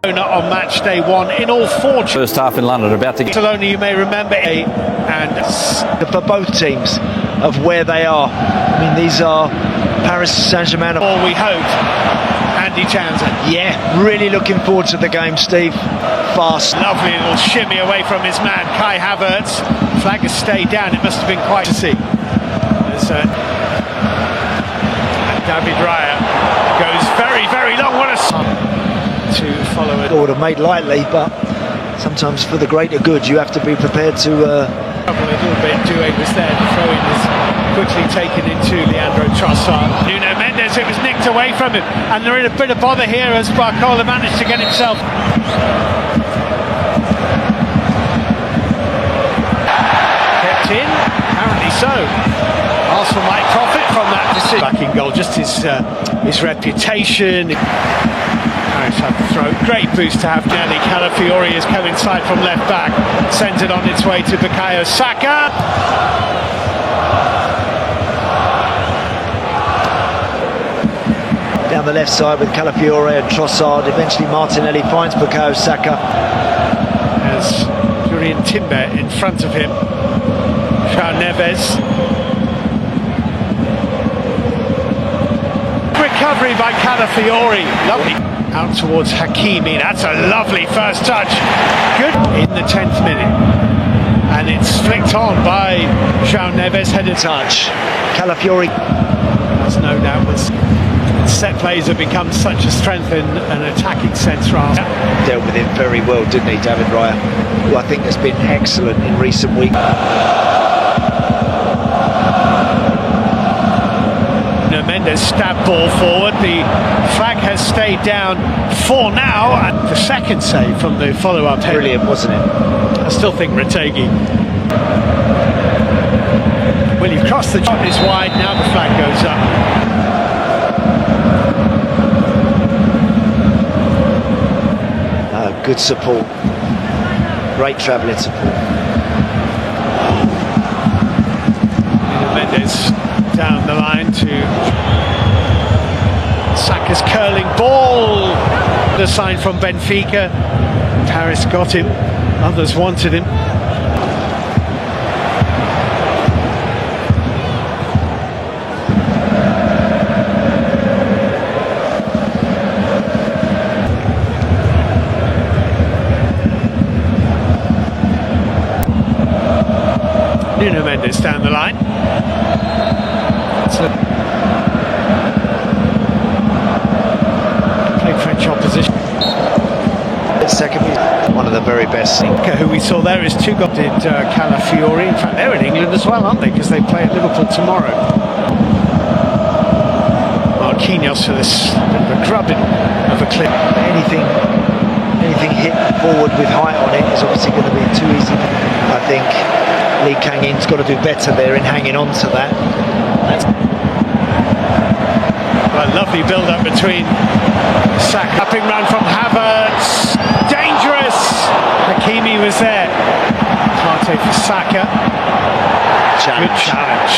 On match day one in all four. First half in London, about to get. Barcelona, you may remember, and for both teams of where they are. I mean, these are Paris Saint-Germain. All we hope. Andy Townsend. Yeah, really looking forward to the game, Steve. Fast. Lovely little shimmy away from his man, Kai Havertz. Flag has stayed down. It must have been quite to see. There's and David Raya goes very, very long. What a to follow it. Would have made lightly, but sometimes for the greater good, you have to be prepared to. A little bit. Doué was there. The throw-in is quickly taken into Leandro Trossard. Nuno Mendes, it was nicked away from him, and they're in a bit of bother here as Barcola managed to get himself. Kept in, apparently so. Arsenal might profit from that decision. Back in goal, just his reputation. Paris had the throw. Great boost to have Nelly. Calafiori is coming inside from left back. Sends it on its way to Bukayo Saka. Down the left side with Calafiori and Trossard. Eventually Martinelli finds Bukayo Saka. As Julian Timber in front of him. João Neves. Recovery by Calafiori. Lovely. Out towards Hakimi. That's a lovely first touch. Good in the 10th minute. And it's flicked on by João Neves. Headed touch. Calafiori. There's no doubt was set plays have become such a strength in an attacking sense for Arsenal. Dealt with it very well, didn't he, David Raya? Who I think has been excellent in recent weeks. Mendes stab ball forward. The flag has stayed down for now, and the second save from the follow-up. Brilliant, wasn't it? I still think Retegi. Well, you've crossed the top is wide. Now the flag goes up. Good support. Great travelling support. Mendes down the line to Saka's curling ball. The sign from Benfica. Paris got him. Others wanted him. Nuno Mendes down the line. Playing French opposition. Second, one of the very best. Who we saw there is two goals. Did Calafiori. In fact, they're in England as well, aren't they? Because they play at Liverpool tomorrow. Marquinhos for this bit of a grubbing of a clip. Anything hit forward with height on it is obviously going to be too easy. I think Lee Kang-in's got to do better there in hanging on to that. Well, lovely build-up between Saka. Upping run from Havertz. Dangerous! Hakimi was there. Partey for Saka. Challenge. Good challenge.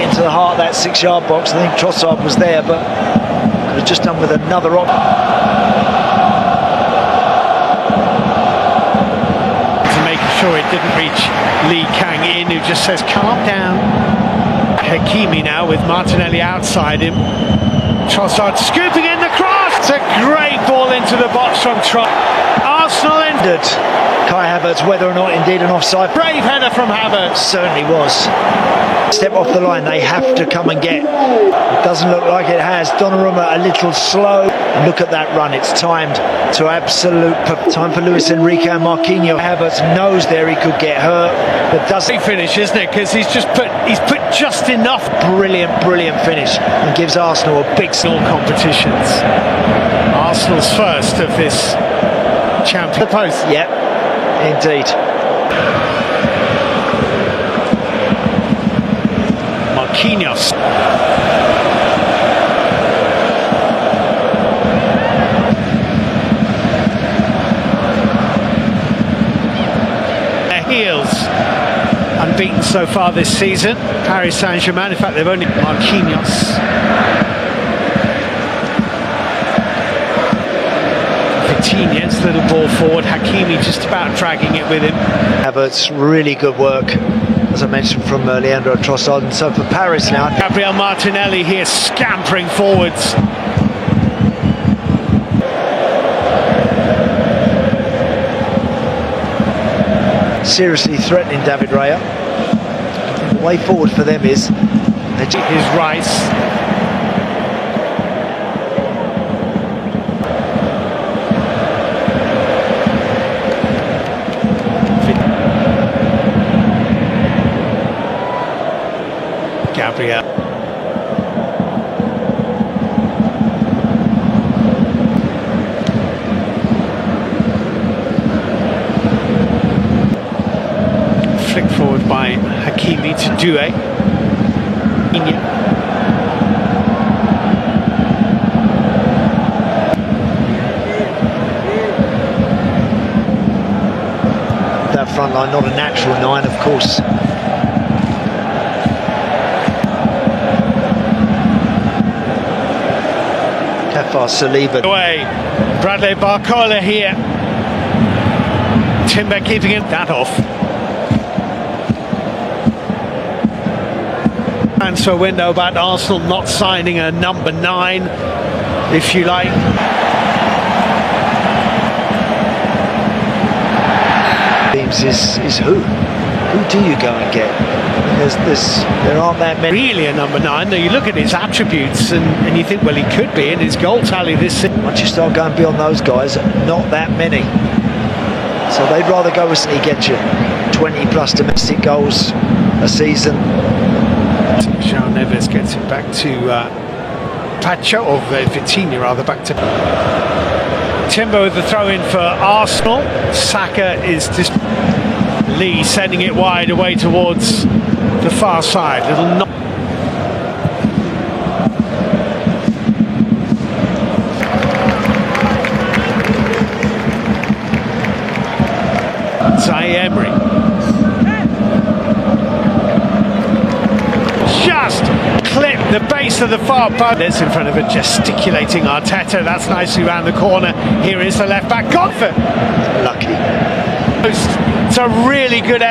Into the heart of that 6-yard box. I think Trossard was there, but could have just done with another option. Sure, it didn't reach Lee Kang-in, who just says calm down. Hakimi now with Martinelli outside him. Trossard scooping in the cross. It's a great ball into the box from Arsenal ended. Kai Havertz, whether or not indeed an offside. Brave header from Havertz. Certainly was. Step off the line, they have to come and get. It doesn't look like it has. Donnarumma a little slow. And look at that run, it's timed to absolute time for Luis Enrique and Marquinhos. Havertz knows there he could get hurt, but doesn't. Finish, isn't it? Because he's put just enough. Brilliant finish, and gives Arsenal a big all competitions. Arsenal's first of this champion post. Yep, indeed. Marquinhos. Their heels unbeaten so far this season. Paris Saint-Germain, in fact, they've only Marquinhos. Vitinha's little ball forward. Hakimi just about dragging it with him. Havertz, really good work, as I mentioned, from Leandro Trossard. And so for Paris now, Gabriel Martinelli here scampering forwards. seriously threatening David Raya. The way forward for them is his Rice. Gabriel. Flicked forward by Hakimi to Doué. That front line, not a natural 9, of course. Kafar Saliba. Away. Bradley Barcola here. Timber keeping it that off. Transfer window about Arsenal not signing a number 9, if you like. Teams is who? Who do you go and get? There aren't that many. Really a number 9. Now you look at his attributes and you think, well, he could be in his goal tally this season. Once you start going beyond those guys, not that many. So they'd rather go with he gets you 20 plus domestic goals a season. João Neves gets it back to Pacho, or Vitinha rather, back to Timber with the throw in for Arsenal. Saka is just Lee sending it wide away towards the far side. Little Zaire Emery. Just clipped the base of the far post. It's in front of a gesticulating Arteta. That's nicely round the corner. Here is the left back. Godford. Lucky. It's a really good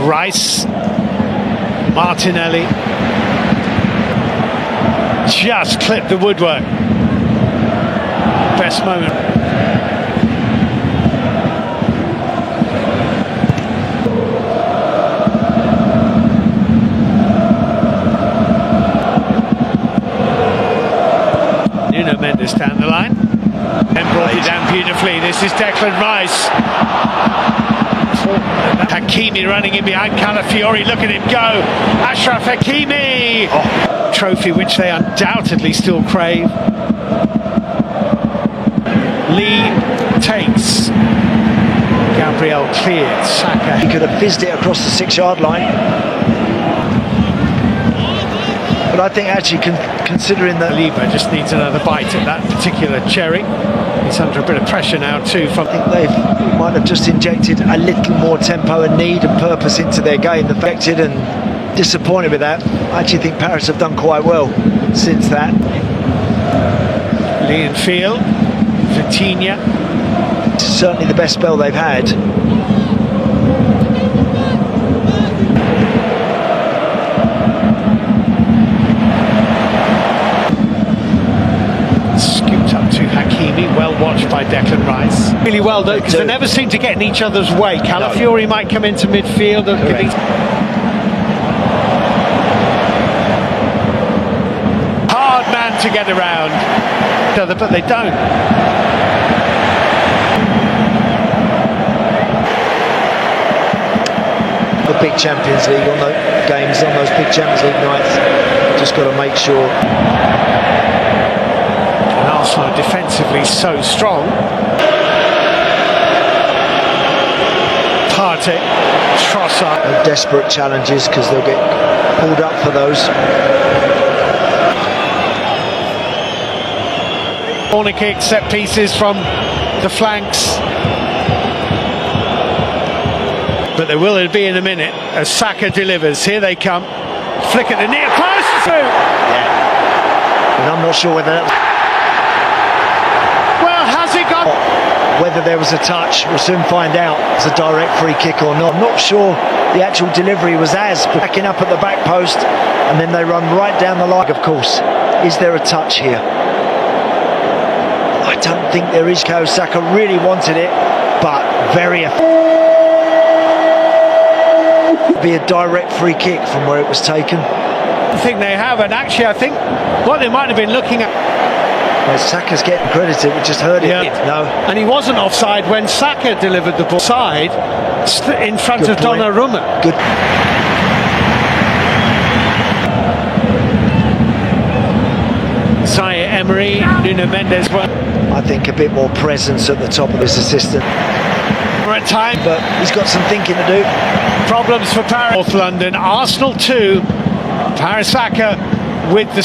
Rice. Martinelli. Just clipped the woodwork. Best moment. Mendes down the line and brought it down beautifully. This is Declan Rice. Hakimi running in behind Calafiori. Look at him go. Ashraf Hakimi. Oh, trophy which they undoubtedly still crave. Lee takes. Gabriel cleared. Saka. He could have fizzed it across the 6-yard line. But I think actually considering that Saliba just needs another bite at that particular cherry. He's under a bit of pressure now too. I think they might have just injected a little more tempo and need and purpose into their game. Affected and disappointed with that. I actually think Paris have done quite well since that. Lee and Field, Vitinha. Certainly the best spell they've had. Scooped up to Hakimi, well watched by Declan Rice. Really well done, because they never seem to get in each other's way. Calafiori might come into midfield. Hard man to get around, but they don't. The big Champions League on those games, on those big Champions League nights, just got to make sure. Arsenal defensively so strong. Partey, Trossard. Desperate challenges because they'll get pulled up for those. Corner kick, set pieces from the flanks. But there will be in a minute as Saka delivers. Here they come. Flick at the near post. Through. Yeah. And I'm not sure whether that. Well, has he got? whether there was a touch. We'll soon find out. It's a direct free kick or not. I'm not sure the actual delivery was as, backing up at the back post, and then they run right down the line. Of course, is there a touch here? I don't think there is. Saka really wanted it, but very be a direct free kick from where it was taken. I think they have, and actually I think what they might have been looking at. Well, Saka's getting credited, we just heard it. Yeah. No. And he wasn't offside when Saka delivered the ball side in front Good of point. Donnarumma. Good. Zaire Emery, Nuno Mendes. I think a bit more presence at the top of this assistant. At time, But he's got some thinking to do. problems for Paris. North London, Arsenal 2, Paris Saka with the